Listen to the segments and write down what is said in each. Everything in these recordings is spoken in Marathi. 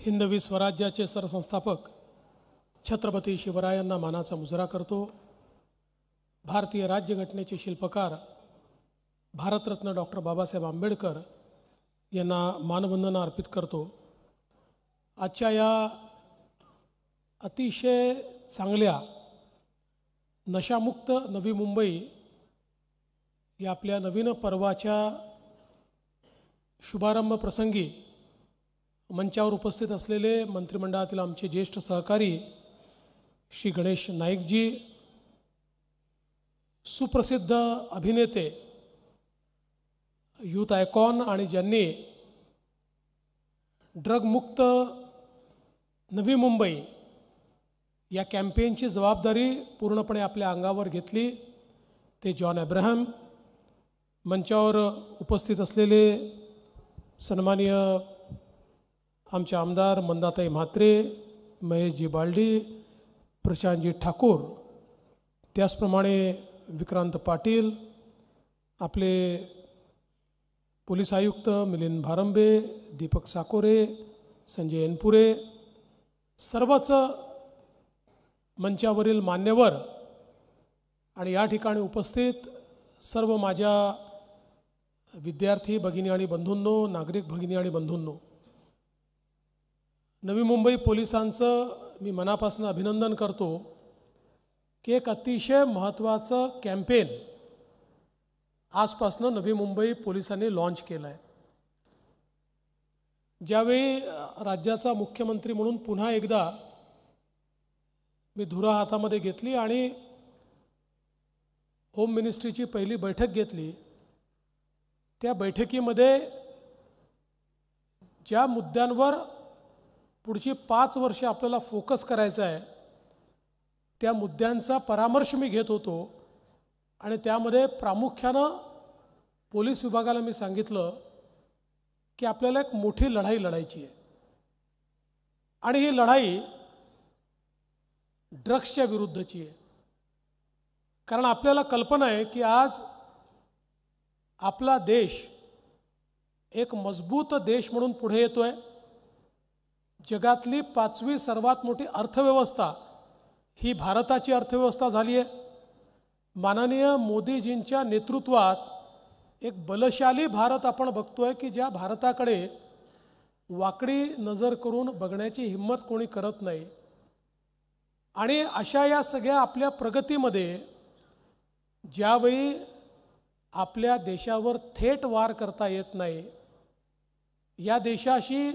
हिंदवी स्वराज्याचे सरसंस्थापक छत्रपती शिवरायांना मानाचा मुजरा करतो। भारतीय राज्यघटनेचे शिल्पकार भारतरत्न डॉक्टर बाबासाहेब आंबेडकर यांना मानवंदना अर्पित करतो। आजच्या या अतिशय चांगल्या नशामुक्त नवी मुंबई या आपल्या नवीन पर्वाच्या शुभारंभ प्रसंगी मंचावर उपस्थित असलेले मंत्रिमंडळातील आमचे ज्येष्ठ सहकारी श्री गणेश नाईकजी, सुप्रसिद्ध अभिनेते, यूथ आयकॉन आणि ज्यांनी ड्रगमुक्त नवी मुंबई या कॅम्पेनची जबाबदारी पूर्णपणे आपल्या अंगावर घेतली ते जॉन अब्राहम। मंचावर उपस्थित असलेले सन्माननीय आमचे आमदार मंदाताई म्हात्रे, महेशजी बालडी, प्रशांतजी ठाकूर, त्याचप्रमाणे विक्रांत पाटील, आपले पोलीस आयुक्त मिलिंद भारंबे, दीपक साकोरे, संजय एनपुरे, सर्वच मंचावरील मान्यवर आणि या ठिकाणी उपस्थित सर्व माझ्या विद्यार्थी भगिनी आणि बंधूंनो, नागरिक भगिनी आणि बंधूंनो, नवी मुंबई पोलिसांचं मी मनापासून अभिनंदन करतो की एक अतिशय महत्त्वाचं कॅम्पेन आजपासून नवी मुंबई पोलिसांनी लॉन्च केलं आहे। ज्यावेळी राज्याचा मुख्यमंत्री म्हणून पुन्हा एकदा मी धुरा हातामध्ये घेतली आणि होम मिनिस्ट्रीची पहिली बैठक घेतली, त्या बैठकीमध्ये ज्या मुद्द्यांवर पुढची 5 वर्षे आपल्याला फोकस करायचा आहे त्या मुद्द्यांचा परामर्श मी घेत होतो आणि त्यामध्ये प्रामुख्यानं पोलीस विभागाला मी सांगितलं की आपल्याला एक मोठी लढाई लढायची आहे आणि ही लढाई ड्रग्सच्या विरुद्धची आहे। कारण आपल्याला कल्पना आहे की आज आपला देश एक मजबूत देश म्हणून पुढे येतोय। जगातली 5वी सर्वात मोठी अर्थव्यवस्था ही भारताची अर्थव्यवस्था झाली आहे। माननीय मोदीजींच्या नेतृत्वात एक बलशाली भारत आपण बघतोय की ज्या भारताकडे वाकडी नजर करून बघण्याची हिम्मत कोणी करत नाही। आणि अशा या सगळ्या आपल्या प्रगतीमध्ये ज्यावेळी आपल्या देशावर थेट वार करता येत नाही, या देशाशी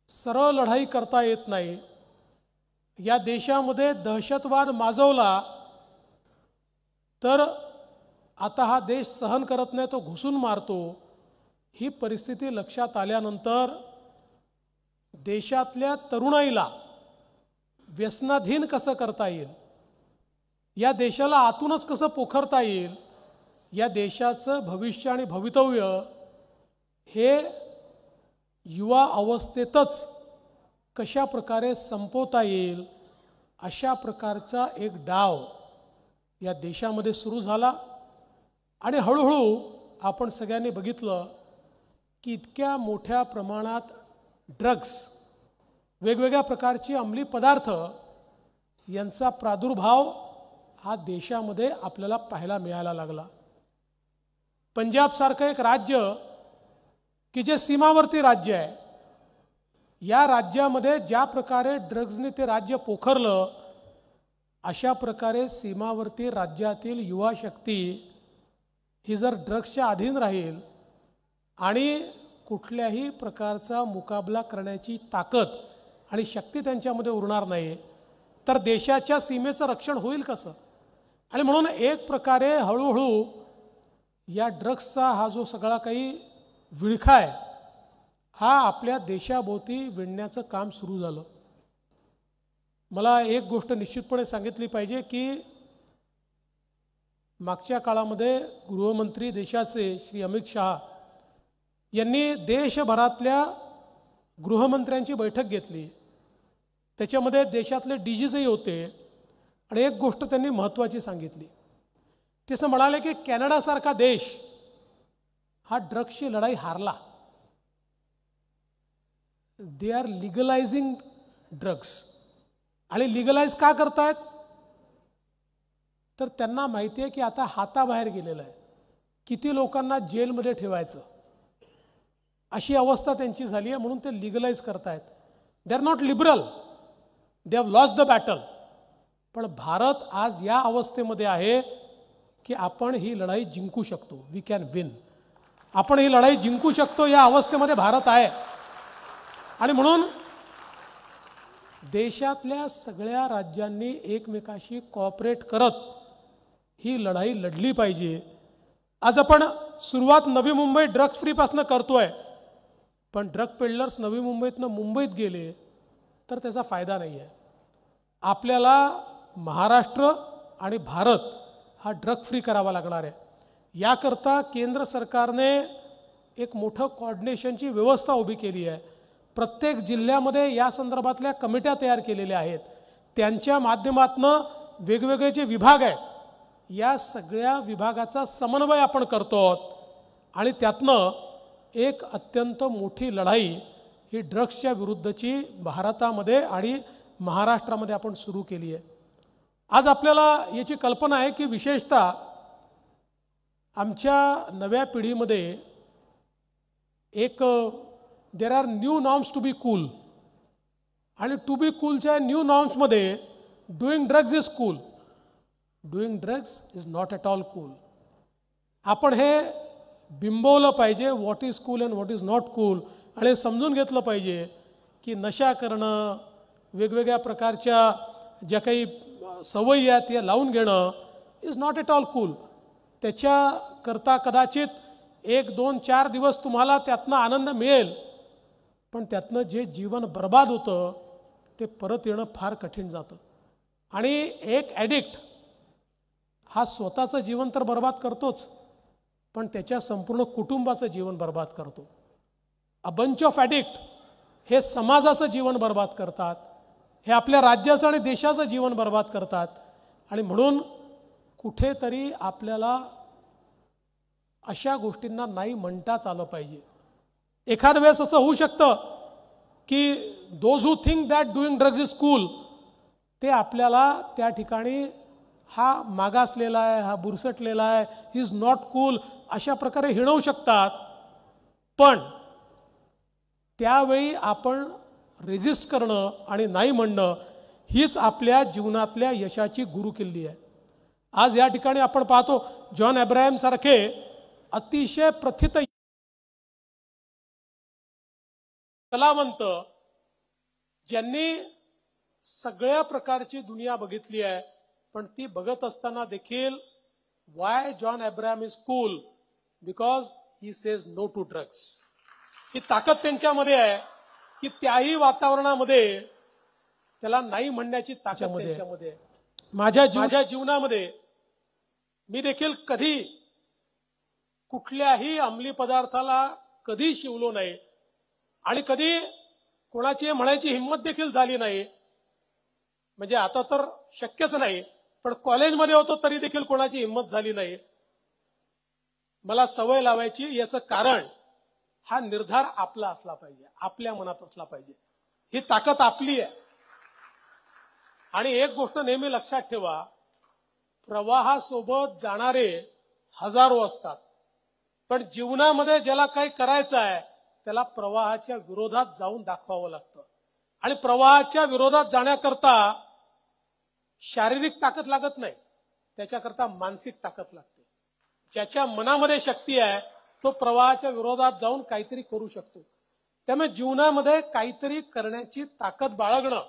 सरळ लढाई करता येत नाही, या देशामध्ये दहशतवाद माजवला तर आता हा देश सहन करत नाही, तो घुसून मारतो। ही परिस्थिती लक्षात आल्यानंतर देशातल्या तरुणाईला व्यसनाधीन कसं करता येईल, या देशाला आतूनच कसं पोखरता येईल, या देशाचं भविष्य आणि भवितव्य हे युवा अवस्थेतच कशा प्रकारे संपवता येईल, अशा प्रकारचा एक डाव या देशामध्ये सुरू झाला। आणि हळूहळू आपण सगळ्यांनी बघितलं की इतक्या मोठ्या प्रमाणात ड्रग्स, वेगवेगळ्या प्रकारची अंमली पदार्थ यांचा प्रादुर्भाव हा देशामध्ये आपल्याला पाहायला मिळायला लागला। पंजाबसारखं एक राज्य की जे सीमावर्ती राज्य आहे, या राज्यामध्ये ज्या प्रकारे ड्रग्सने ते राज्य पोखरलं, अशा प्रकारे सीमावर्ती राज्यातील युवा शक्ती ही जर ड्रग्सच्या अधीन राहील आणि कुठल्याही प्रकारचा मुकाबला करण्याची ताकद आणि शक्ती त्यांच्यामध्ये उरणार नाही तर देशाच्या सीमेचं रक्षण होईल कसं? आणि म्हणून एक प्रकारे हळूहळू या ड्रग्सचा हा जो सगळा काही विळखा आहे हा आपल्या देशाभोवती विणण्याचं काम सुरू झालं। मला एक गोष्ट निश्चितपणे सांगितली पाहिजे की मागच्या काळामध्ये गृहमंत्री देशाचे श्री अमित शहा यांनी देशभरातल्या गृहमंत्र्यांची बैठक घेतली। त्याच्यामध्ये देशातले डीजीजही होते आणि एक गोष्ट त्यांनी महत्त्वाची सांगितली। ते असं म्हणाले की कॅनडासारखा देश हा ड्रग्सची लढाई हारला, दे आर लिगलायझिंग ड्रग्स. आणि लिगलाइज का करतायत? तर त्यांना माहिती आहे की आता हाताबाहेर गेलेलं आहे, किती लोकांना जेलमध्ये ठेवायचं अशी अवस्था त्यांची झाली आहे, म्हणून ते लिगलाइज करतायत. They are not liberal, they have lost the battle. पण भारत आज या अवस्थेमध्ये आहे की आपण ही लढाई जिंकू शकतो. We can win. आपण ही लढाई जिंकू शकतो या अवस्थेमध्ये भारत आहे. आणि म्हणून देशातल्या सगळ्या राज्यांनी एकमेकाशी कोऑपरेट करत ही लढाई लढली पाहिजे. आज आपण सुरुवात नवी मुंबई ड्रग्ज फ्री पासून करतोय, पण ड्रग पेडलर्स नवी मुंबईतनं मुंबईत गेले तर त्याचा फायदा नाही आहे. आपल्याला महाराष्ट्र आणि भारत हा ड्रग फ्री करावा लागणार आहे. याकरता केंद्र सरकारने एक मोठं कोऑर्डिनेशनची व्यवस्था उभी केली आहे. प्रत्येक जिल्ह्यामध्ये या संदर्भातल्या कमिट्या तयार केलेल्या आहेत. त्यांच्या माध्यमातून वेगवेगळे जे विभाग आहेत, या सगळ्या विभागाचा समन्वय आपण करतो आणि त्यातनं एक अत्यंत मोठी लढाई ही ड्रग्सच्या विरुद्धची भारतामध्ये आणि महाराष्ट्रामध्ये आपण सुरू केली आहे. आज आपल्याला याची कल्पना आहे की विशेषतः आमच्या नव्या पिढीमध्ये एक there are new norms to be cool, आणि टू बी कूलच्या न्यू नॉर्म्समध्ये doing drugs is cool, doing drugs is not at all cool. आपण हे बिंबवलं पाहिजे, what is cool and what is not cool. आणि समजून घेतलं पाहिजे की नशा करणं, वेगवेगळ्या प्रकारच्या ज्या काही सवयी आहेत त्या लावून घेणं is not at all cool. त्याच्याकरता कदाचित 1, 2, 4 दिवस तुम्हाला त्यातनं आनंद मिळेल, पण त्यातनं जे जीवन बर्बाद होतं ते परत येणं फार कठीण जातं. आणि एक ॲडिक्ट हा स्वतःचं जीवन तर बर्बाद करतोच, पण त्याच्या संपूर्ण कुटुंबाचं जीवन बर्बाद करतो. अ बंच ऑफ ॲडिक्ट हे समाजाचं जीवन बर्बाद करतात, हे आपल्या राज्याचं आणि देशाचं जीवन बर्बाद करतात. आणि म्हणून कुठेतरी आपल्याला अशा गोष्टींना नाही म्हणताच आलं पाहिजे. एखाद्या वेळेस असं होऊ शकतं की those who think that doing drugs is cool, ते आपल्याला त्या ठिकाणी हा मागासलेला आहे, हा बुरसटलेला आहे, ही इज नॉट कूल अशा प्रकारे हिणवू शकतात. पण त्यावेळी आपण रेजिस्ट करणं आणि नाही म्हणणं हीच आपल्या जीवनातल्या यशाची गुरुकिल्ली आहे. आज या ठिकाणी आपण पाहतो जॉन अब्राहम सारखे अतिशय प्रथित कलावंत, ज्यांनी सगळ्या प्रकारची दुनिया बघितली आहे, पण ती बघत असताना देखील why John Abraham is cool, because he says no to drugs. ही ताकद त्यांच्यामध्ये आहे की त्याही वातावरणामध्ये त्याला नाही म्हणण्याची ताकद त्यांच्यामध्ये आहे. माझ्या जीवनामध्ये मी देखील कधी कुठल्याही अंमली पदार्थाला कधी शिवलो नाही आणि कधी कोणाची म्हणायची हिंमत देखील झाली नाही. म्हणजे आता तर शक्यच नाही, पण कॉलेजमध्ये होतो तरी देखील कोणाची हिंमत झाली नाही. मला सवय लावायची. याचं कारण हा निर्धार आपला असला पाहिजे, आपल्या मनात असला पाहिजे. ही ताकद आपली आहे. आणि एक गोष्ट नेहमी लक्षात ठेवा, प्रवाहासोबत जाणारे हजारो असतात, पण जीवनामध्ये ज्याला काही करायचं आहे त्याला प्रवाहाच्या विरोधात जाऊन दाखवावं लागतं. आणि प्रवाहाच्या विरोधात जाण्याकरता शारीरिक ताकद लागत नाही, त्याच्याकरता मानसिक ताकद लागते. ज्याच्या मनामध्ये शक्ती आहे तो प्रवाहाच्या विरोधात जाऊन काहीतरी करू शकतो. त्यामुळे जीवनामध्ये काहीतरी करण्याची ताकद बाळगणं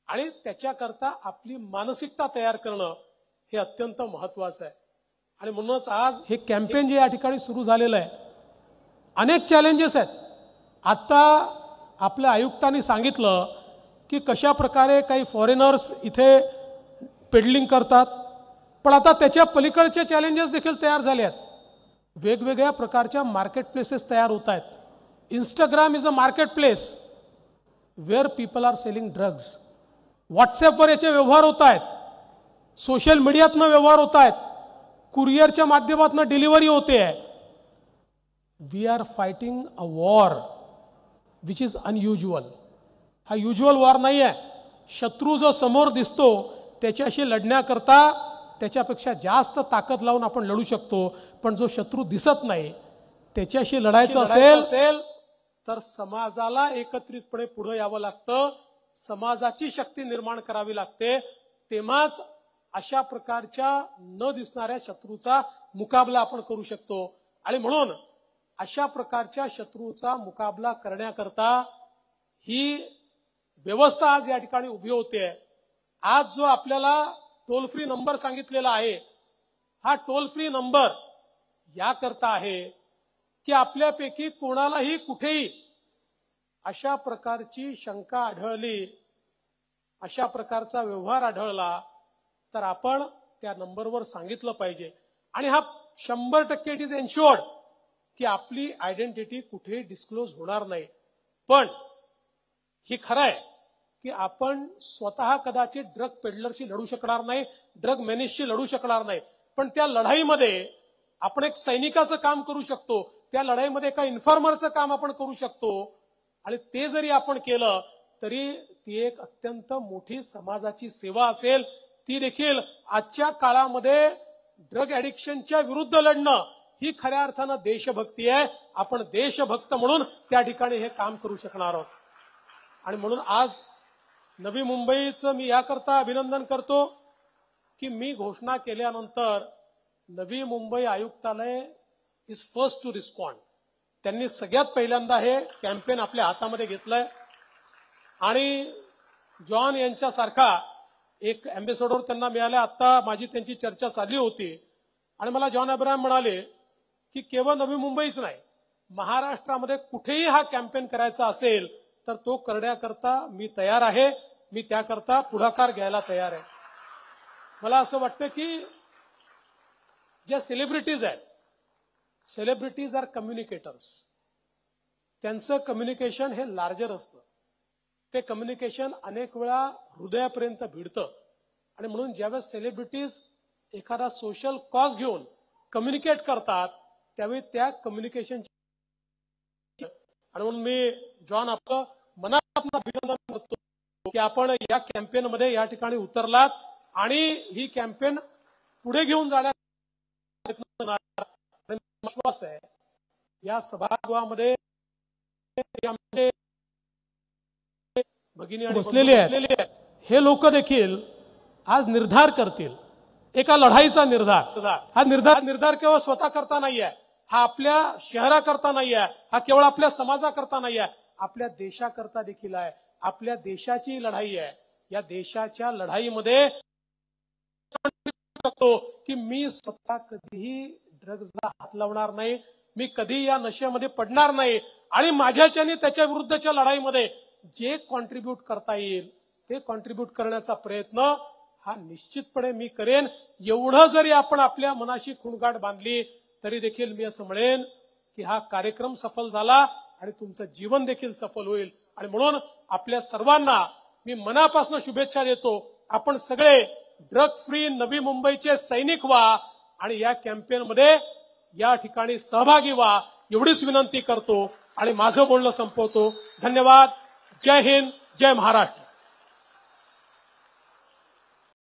आणि त्याच्याकरता आपली मानसिकता तयार करणं हे अत्यंत महत्वाचं आहे. आणि म्हणूनच आज हे कॅम्पेन जे या ठिकाणी सुरू झालेलं आहे, अनेक चॅलेंजेस आहेत. आता आपल्या आयुक्तांनी सांगितलं की कशा प्रकारे काही फॉरेनर्स इथे पेडलिंग करतात, पण आता त्याच्या पलीकडचे चॅलेंजेस देखील तयार झाले आहेत. वेगवेगळ्या प्रकारच्या मार्केट प्लेसेस तयार होत आहेत. Instagram is a market place where people are selling drugs. व्हॉट्सॲपवर याचे व्यवहार होत आहेत, सोशल मीडियातनं व्यवहार होत आहेत, कुरिअरच्या माध्यमातून डिलिव्हरी होते आहे. We are fighting a war which is unusual. हा युज्युअल वॉर नाही आहे. शत्रू जो समोर दिसतो त्याच्याशी लढण्याकरता त्याच्यापेक्षा जास्त ताकद लावून आपण लढू शकतो, पण जो शत्रू दिसत नाही त्याच्याशी लढायचं असेल तर समाजाला एकत्रितपणे पुढे यावं लागतं, समाजाची शक्ती निर्माण करावी लागते. तेव्हाच अशा प्रकारच्या न दिसणाऱ्या शत्रूचा मुकाबला आपण करू शकतो. आणि म्हणून अशा प्रकारच्या शत्रूचा मुकाबला करण्याकरता ही व्यवस्था आज या ठिकाणी उभी होते. आज जो आपल्याला टोल फ्री नंबर सांगितलेला आहे, हा टोल फ्री नंबर याकरता आहे की आपल्यापैकी कोणालाही कुठेही अशा प्रकारची शंका आढळली, अशा प्रकारचा व्यवहार आढळला तर आपण त्या नंबरवर सांगितलं पाहिजे. आणि हा 100% इट इज एन्श्युअर्ड की आपली आयडेंटिटी कुठेही डिस्क्लोज होणार नाही. पण ही खरं आहे की आपण स्वतः कदाचित ड्रग पेडलरशी लढू शकणार नाही, ड्रग मेनेसशी लढू शकणार नाही, पण त्या लढाईमध्ये आपण एक सैनिकाचं काम करू शकतो, त्या लढाईमध्ये एका इन्फॉर्मरचं काम आपण करू शकतो. आणि ते जरी आपण केलं तरी ती एक अत्यंत मोठी समाजाची सेवा असेल. ती देखील आजच्या काळामध्ये ड्रग ॲडिक्शनच्या विरुद्ध लढणं ही खऱ्या अर्थानं देशभक्ती आहे. आपण देशभक्त म्हणून त्या ठिकाणी हे काम करू शकणार आहोत. आणि म्हणून आज नवी मुंबईचं मी याकरता अभिनंदन करतो की मी घोषणा केल्यानंतर नवी मुंबई आयुक्तालय इज फर्स्ट टू रिस्पॉन्ड. त्यांनी सगळ्यात पहिल्यांदा हे कॅम्पेन आपल्या हातामध्ये घेतलंय. आणि जॉन यांच्यासारखा एक अँबेसेडर त्यांना मिळाला. आता माझी त्यांची चर्चा चालली होती आणि मला जॉन अब्राहम म्हणाले की केवळ नवी मुंबईच नाही, महाराष्ट्रामध्ये कुठेही हा कॅम्पेन करायचा असेल तर तो करण्याकरता मी तयार आहे, मी त्याकरता पुढाकार घ्यायला तयार आहे. मला असं वाटतं की ज्या सेलिब्रिटीज आहेत, सेलिब्रिटीज आर कम्युनिकेटर्स. त्यांचं कम्युनिकेशन हे लार्जर असतं. ते कम्युनिकेशन अनेक वेळा हृदयापर्यंत भिडतं. आणि म्हणून ज्यावेळेस सेलिब्रिटीज एखादा सोशल कॉज घेऊन कम्युनिकेट करतात त्यावेळी त्या कम्युनिकेशन आणि म्हणून मी जॉन आपलं मनापासून अभिनंदन करतो की आपण या कॅम्पेनमध्ये या ठिकाणी उतरलात आणि ही कॅम्पेन पुढे घेऊन जाण्याचा प्रयत्न करणार. विश्वास आहे या सभागृहामध्ये भगिनी बसलेले आहेत, हे लोक देखील आज निर्धार करतील, एका लढाईचा निर्धार. हा निर्धार केवळ स्वतः करता नाहीये, हा आपल्या शहराकरता नाहीये, हा केवळ आपल्या समाजाकरता नाहीये, आपल्या देशाकरता देखील आहे. आपल्या देशाची लढाई आहे. या देशाच्या लढाईमध्ये की मी स्वतः कधीही ड्रग्जला हात लावणार नाही, मी कधी या नशेमध्ये पडणार नाही आणि माझ्याच्याने त्याच्या विरुद्धच्या लढाईमध्ये जे कॉन्ट्रीब्यूट करता येईल ते कॉन्ट्रीब्यूट करण्याचा प्रयत्न हा निश्चितपणे मी करेन. एवढं जरी आपण आपल्या मनाशी खूणगाठ बांधली तरी देखील मी असं म्हणेन की हा कार्यक्रम सफल झाला आणि तुमचं जीवन देखील सफल होईल. आणि म्हणून आपल्या सर्वांना मी मनापासून शुभेच्छा देतो. आपण सगळे ड्रग फ्री नवी मुंबईचे सैनिक व्हा आणि या कॅम्पेनमध्ये या ठिकाणी सहभागी व्हा एवढीच विनंती करतो आणि माझं बोलणं संपवतो. धन्यवाद. जय हिंद, जय महाराष्ट्र.